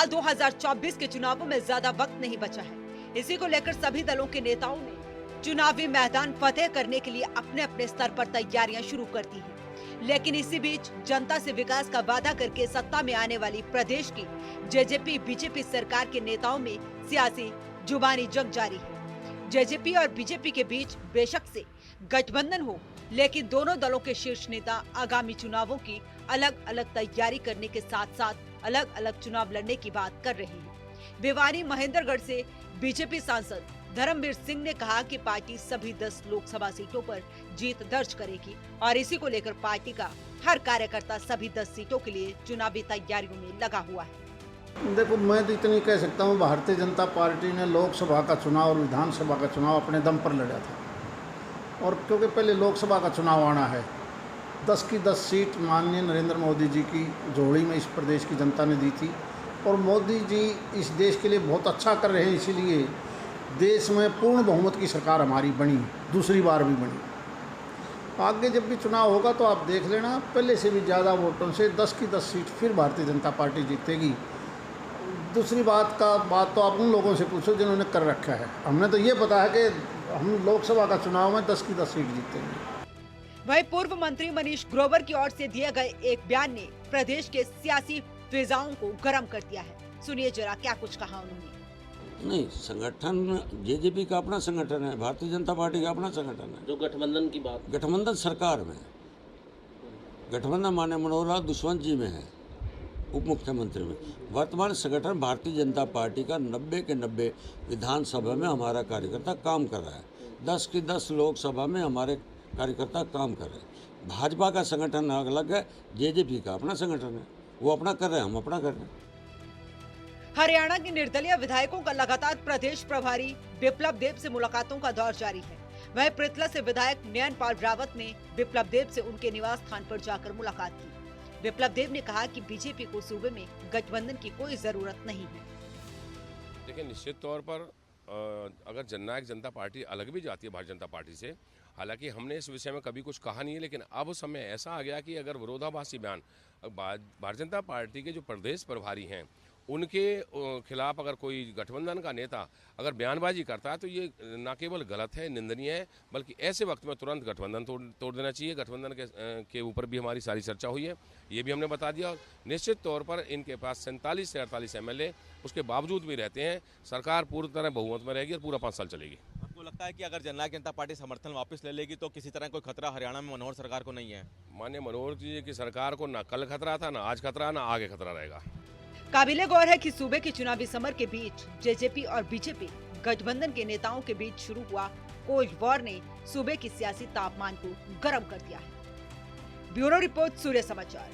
साल 2024 के चुनावों में ज्यादा वक्त नहीं बचा है। इसी को लेकर सभी दलों के नेताओं ने चुनावी मैदान फतेह करने के लिए अपने अपने स्तर पर तैयारियां शुरू कर दी हैं। लेकिन इसी बीच जनता से विकास का वादा करके सत्ता में आने वाली प्रदेश की जेजेपी बीजेपी सरकार के नेताओं में सियासी जुबानी जंग जारी है। जेजेपी और बीजेपी के बीच बेशक से गठबंधन हो, लेकिन दोनों दलों के शीर्ष नेता आगामी चुनावों की अलग अलग तैयारी करने के साथ साथ अलग अलग चुनाव लड़ने की बात कर रहे हैं। भिवानी महेंद्रगढ़ से बीजेपी सांसद धर्मवीर सिंह ने कहा कि पार्टी सभी 10 लोकसभा सीटों पर जीत दर्ज करेगी और इसी को लेकर पार्टी का हर कार्यकर्ता सभी 10 सीटों के लिए चुनावी तैयारियों में लगा हुआ है। देखो, मैं तो इतनी कह सकता हूँ, भारतीय जनता पार्टी ने लोकसभा का चुनाव और विधानसभा का चुनाव अपने दम पर लड़ा था। और क्योंकि पहले लोकसभा का चुनाव आना है, 10 की 10 सीट माननीय नरेंद्र मोदी जी की झोली में इस प्रदेश की जनता ने दी थी। और मोदी जी इस देश के लिए बहुत अच्छा कर रहे हैं, इसीलिए देश में पूर्ण बहुमत की सरकार हमारी बनी, दूसरी बार भी बनी। आगे जब भी चुनाव होगा तो आप देख लेना, पहले से भी ज़्यादा वोटों से 10 की 10 सीट फिर भारतीय जनता पार्टी जीतेगी। दूसरी बात तो आप उन लोगों से पूछो जिन्होंने कर रखा है। हमने तो ये पता है कि हम लोकसभा का चुनाव में 10 की 10 सीट जीतेंगे। वहीं पूर्व मंत्री मनीष ग्रोवर की ओर से दिए गए एक बयान ने प्रदेश के सियासी फिजाओं को गर्म कर दिया है। सुनिए जरा क्या कुछ कहा उन्होंने। नहीं, संगठन जेजेपी का अपना संगठन है, भारतीय जनता पार्टी का अपना संगठन है। जो गठबंधन की बात, गठबंधन सरकार में, गठबंधन माने मनोहर लाल दुष्यंत जी में है, उप मुख्यमंत्री में। वर्तमान संगठन भारतीय जनता पार्टी का 90 के 90 विधानसभा में हमारा कार्यकर्ता काम कर रहा है। 10 की 10 लोकसभा में हमारे कार्यकर्ता काम कर रहे हैं। भाजपा का संगठन अलग है, जेजेपी का अपना संगठन है, वो अपना कर रहे हैं, हम अपना कर रहे हैं। हरियाणा के निर्दलीय विधायकों का लगातार प्रदेश प्रभारी बिप्लब देब से मुलाकातों का दौर जारी है। वहीं पृथला से विधायक नयन पाल रावत ने बिप्लब देब से उनके निवास स्थान पर जाकर मुलाकात की। बिप्लब देब ने कहा कि बीजेपी को सूबे में गठबंधन की कोई जरूरत नहीं है। देखिए, निश्चित तौर पर अगर जननायक जनता पार्टी अलग भी जाती है भारतीय जनता पार्टी से, हालांकि हमने इस विषय में कभी कुछ कहा नहीं है, लेकिन अब समय ऐसा आ गया कि अगर विरोधाभासी बयान भारतीय जनता पार्टी के जो प्रदेश प्रभारी हैं उनके खिलाफ अगर कोई गठबंधन का नेता अगर बयानबाजी करता है तो ये न केवल गलत है, निंदनीय है, बल्कि ऐसे वक्त में तुरंत गठबंधन तोड़ देना चाहिए। गठबंधन के ऊपर भी हमारी सारी चर्चा हुई है, ये भी हमने बता दिया। और निश्चित तौर पर इनके पास 47 से 48 MLA उसके बावजूद भी रहते हैं। सरकार पूरी तरह बहुमत में रहेगी और पूरा 5 साल चलेगी। आपको लगता है कि अगर जननायक जनता पार्टी समर्थन वापस ले लेगी तो किसी तरह कोई खतरा हरियाणा में मनोहर सरकार को नहीं है? माननीय मनोहर जी की सरकार को ना कल खतरा था, ना आज खतरा, ना आगे खतरा रहेगा। काबिले गौर है कि सूबे के चुनावी समर के बीच जेजेपी और बीजेपी गठबंधन के नेताओं के बीच शुरू हुआ कोल्ड वॉर ने सूबे की सियासी तापमान को गर्म कर दिया है। ब्यूरो रिपोर्ट, सूर्य समाचार।